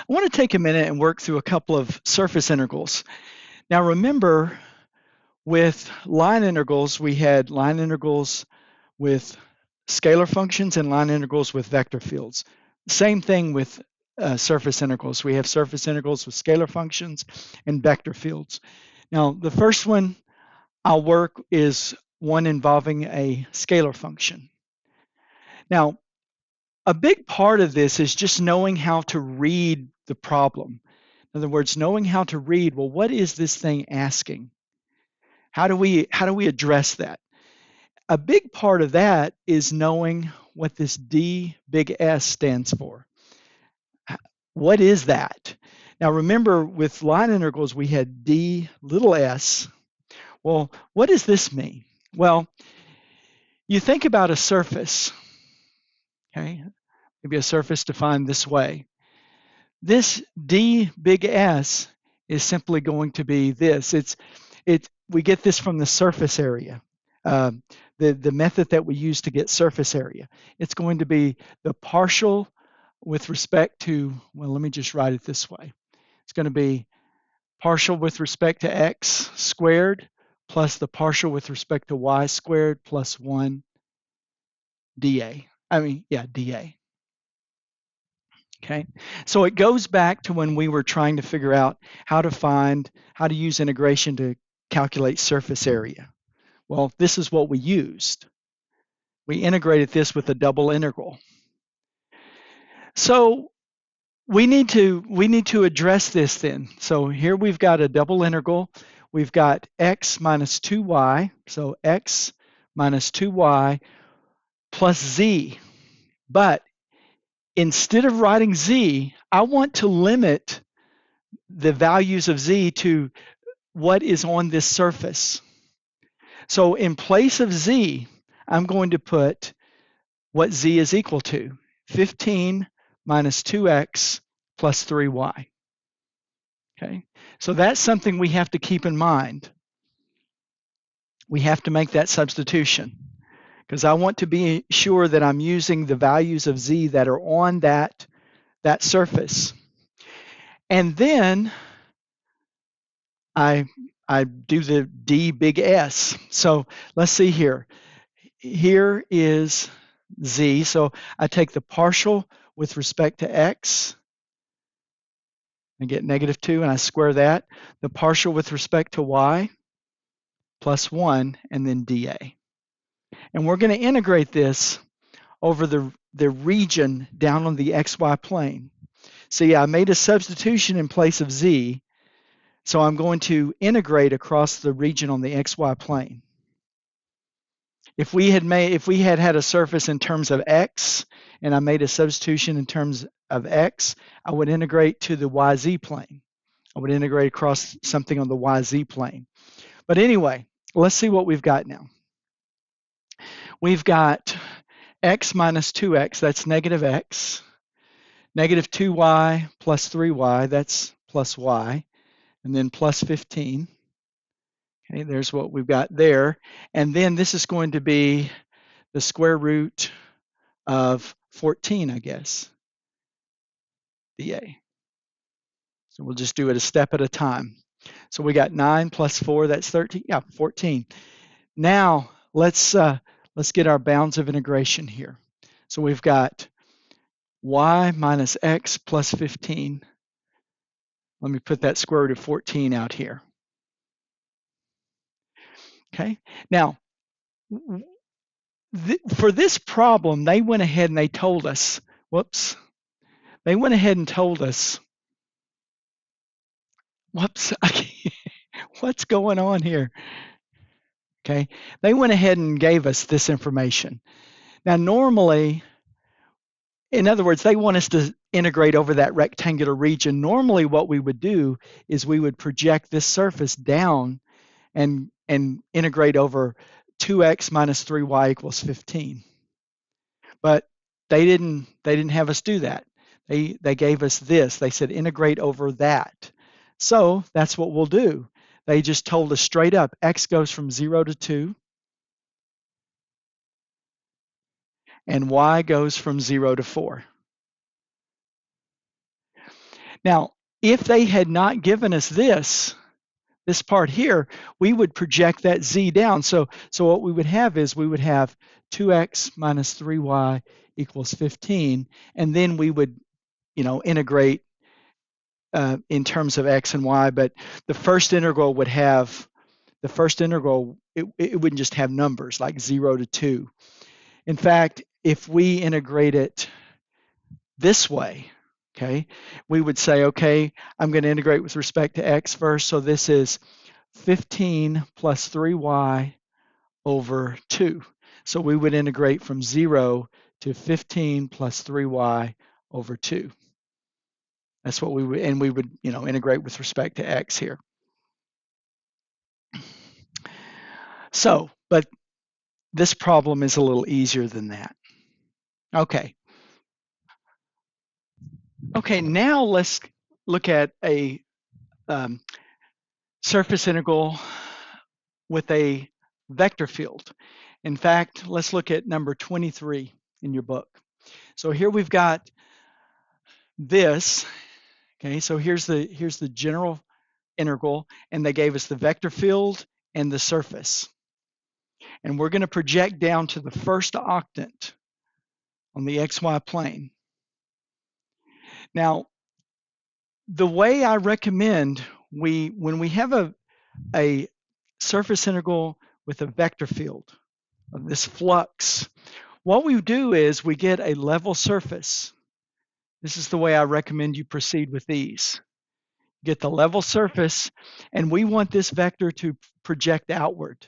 I want to take a minute and work through a couple of surface integrals. Now remember, with line integrals, we had line integrals with scalar functions and line integrals with vector fields. Same thing with surface integrals. We have surface integrals with scalar functions and vector fields. Now, the first one I'll work is one involving a scalar function. Now, a big part of this is just knowing how to read the problem. In other words, knowing how to read, well, what is this thing asking? How do we address that? A big part of that is knowing what this D big S stands for. What is that? Now remember, with line integrals, we had D little s. Well, what does this mean? Well, you think about a surface, okay? Maybe a surface defined this way. This D big S is simply going to be this. We get this from the surface area. The method that we use to get surface area. It's going to be the partial with respect to, well, let me just write it this way. It's going to be partial with respect to x squared plus the partial with respect to y squared plus 1 dA. dA. Okay, so it goes back to when we were trying to figure out how to use integration to calculate surface area. Well, this is what we used. We integrated this with a double integral. So we need to address this then. So here we've got a double integral. We've got x minus 2y, so x minus 2y plus z. But instead of writing z, I want to limit the values of z to what is on this surface. So in place of z, I'm going to put what z is equal to, 15 minus 2x plus 3y. Okay, so that's something we have to keep in mind. We have to make that substitution because I want to be sure that I'm using the values of z that are on that surface. And then I do the d big S. So let's see here. Here is z. So I take the partial with respect to x. I get -2 and I square that. The partial with respect to y plus 1 and then dA. And we're going to integrate this over the region down on the xy plane. See, I made a substitution in place of z, so I'm going to integrate across the region on the xy plane. If we had had a surface in terms of x and I made a substitution in terms of x, I would integrate to the yz plane. I would integrate across something on the yz plane. But anyway, let's see what we've got now. We've got x minus 2x, that's negative x. Negative 2y plus 3y, that's plus y. And then plus 15. Okay, there's what we've got there. And then this is going to be the square root of 14, I guess, dA. So we'll just do it a step at a time. So we got 9 plus 4, that's 13. Yeah, 14. Now let's get our bounds of integration here. So we've got y minus x plus 15. Let me put that square root of 14 out here. Okay. Now, for this problem, they went ahead and they told us, whoops, they went ahead and told us, whoops, what's going on here? Okay, they went ahead and gave us this information. Now, normally, in other words, they want us to integrate over that rectangular region. Normally, what we would do is we would project this surface down and integrate over 2x minus 3y equals 15. But they didn't have us do that. They gave us this. They said integrate over that. So that's what we'll do. They just told us straight up, x goes from 0 to 2, and y goes from 0 to 4. Now, if they had not given us this part here, we would project that z down. So what we would have is we would have 2x minus 3y equals 15, and then we would, integrate in terms of x and y. But the first integral would have it wouldn't just have numbers like 0 to 2. In fact, if we integrate it this way, okay, we would say, okay, I'm going to integrate with respect to x first. So this is 15 plus 3y over 2. So we would integrate from 0 to 15 plus 3y over 2. That's what we would, and we would, integrate with respect to x here. So, but this problem is a little easier than that. Okay. Okay, now let's look at a surface integral with a vector field. In fact, let's look at number 23 in your book. So here we've got this. Okay, so here's the general integral, and they gave us the vector field and the surface. And we're going to project down to the first octant on the xy plane. Now, the way I recommend when we have a surface integral with a vector field of this flux, what we do is we get a level surface. This is the way I recommend you proceed with these. Get the level surface, and we want this vector to project outward.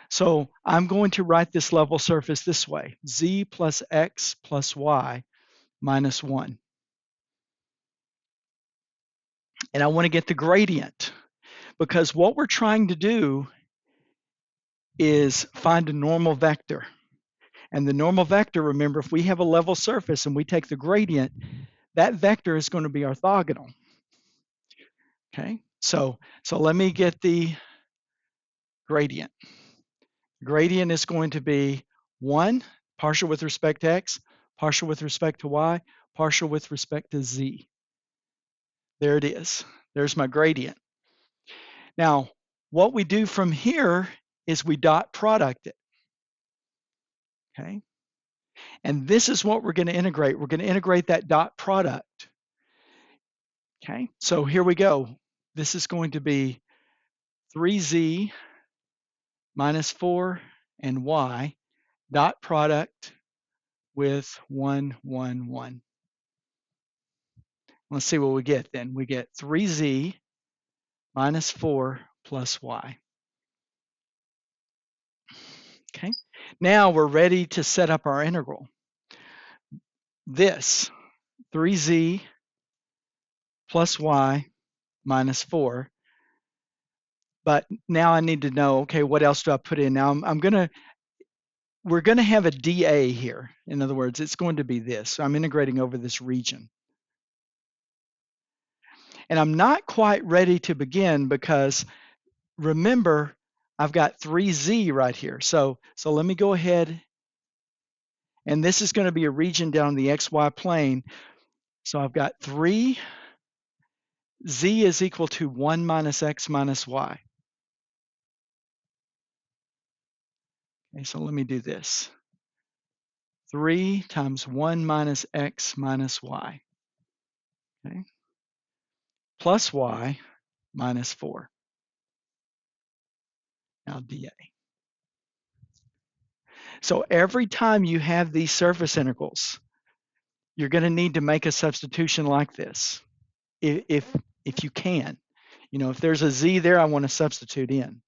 So I'm going to write this level surface this way: z plus x plus y minus 1. And I want to get the gradient, because what we're trying to do is find a normal vector. And the normal vector, remember, if we have a level surface and we take the gradient, that vector is going to be orthogonal. Okay, so let me get the gradient. Gradient is going to be 1, partial with respect to x, partial with respect to y, partial with respect to z. There it is. There's my gradient. Now, what we do from here is we dot product it. Okay, and this is what we're going to integrate. We're going to integrate that dot product. Okay, so here we go. This is going to be 3z minus 4 and y dot product with 1, 1, 1. Let's see what we get then. We get 3z minus 4 plus y. Okay, now we're ready to set up our integral. This 3z plus y minus 4. But now I need to know, okay, what else do I put in? Now we're going to have a dA here. In other words, it's going to be this. So I'm integrating over this region. And I'm not quite ready to begin because remember, I've got 3z right here. So let me go ahead, and this is going to be a region down the xy plane. So I've got 3z is equal to 1 minus x minus y. Okay, so let me do this. 3 times 1 minus x minus y. Okay, plus y minus 4. Now dA. So every time you have these surface integrals, you're going to need to make a substitution like this, if you can. If there's a z there, I want to substitute in.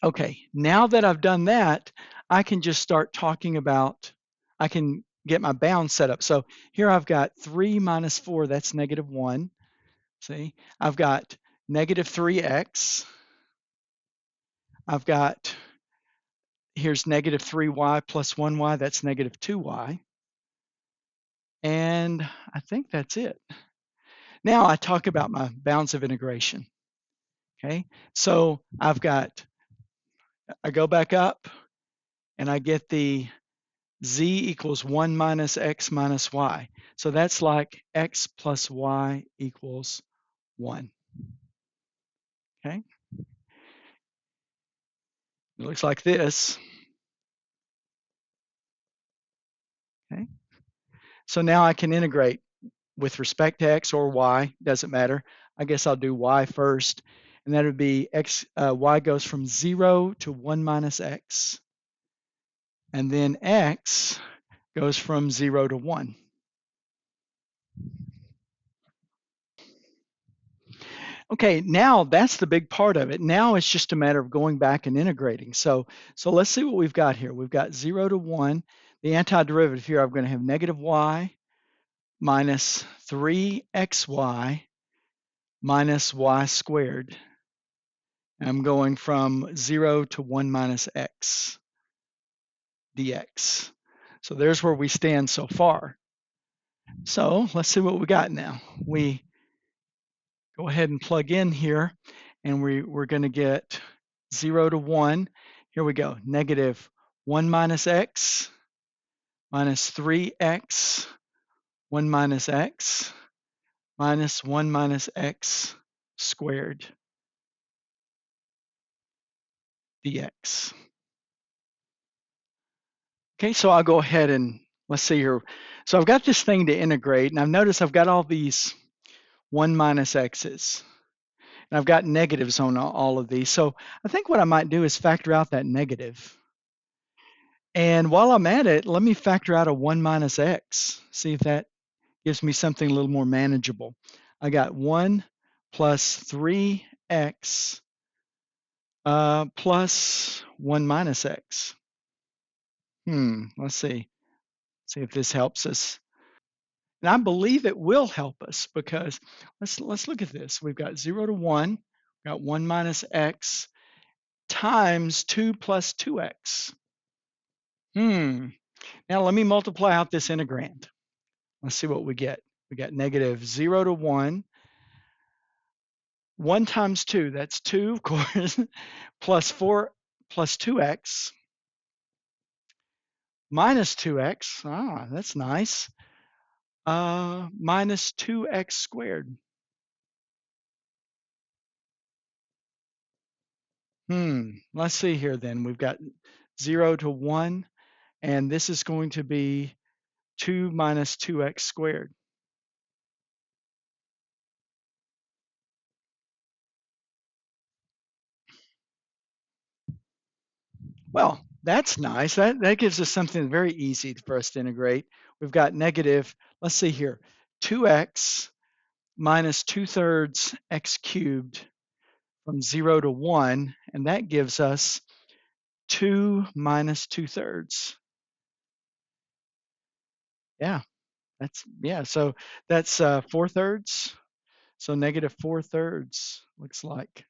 Okay, now that I've done that, I can just start talking about, I can get my bound set up. So here I've got 3 minus 4, that's negative 1. See, I've got negative 3x. I've got, here's negative 3y plus 1y, that's negative 2y. And I think that's it. Now I talk about my bounds of integration. Okay, so I go back up and I get the z equals 1 minus x minus y. So that's like x plus y equals 1. Okay, it looks like this. Okay, so now I can integrate with respect to x or y, doesn't matter. I guess I'll do y first, and that would be y goes from 0 to 1 minus x, and then x goes from 0 to 1. Okay, now that's the big part of it. Now it's just a matter of going back and integrating. So let's see what we've got here. We've got 0 to 1. The antiderivative here, I'm going to have negative y minus 3xy minus y squared. I'm going from 0 to 1 minus x dx. So there's where we stand so far. So let's see what we got now. We go ahead and plug in here, and we're going to get 0 to 1. Here we go. Negative 1 minus x minus 3x, 1 minus x minus 1 minus x squared dx. Okay, so I'll go ahead and let's see here. So I've got this thing to integrate, and I've noticed I've got all these 1 minus x's. And I've got negatives on all of these. So I think what I might do is factor out that negative. And while I'm at it, let me factor out a 1 minus x. See if that gives me something a little more manageable. I got 1 plus 3x plus 1 minus x. Let's see. See if this helps us. And I believe it will help us because let's look at this. We've got 0 to 1, we've got 1 minus x times 2 plus 2x. Now let me multiply out this integrand. Let's see what we get. We got negative 0 to 1. 1 times 2, that's 2, of course, plus 4 plus 2x minus 2x. That's nice. Minus 2x squared. Let's see here then. We've got 0 to 1, and this is going to be 2 minus 2x squared. Well, that's nice. That gives us something very easy for us to integrate. We've got negative, let's see here, 2x minus 2/3 x cubed from 0 to 1, and that gives us 2 minus 2/3. Yeah, so that's 4/3. So negative 4/3 looks like.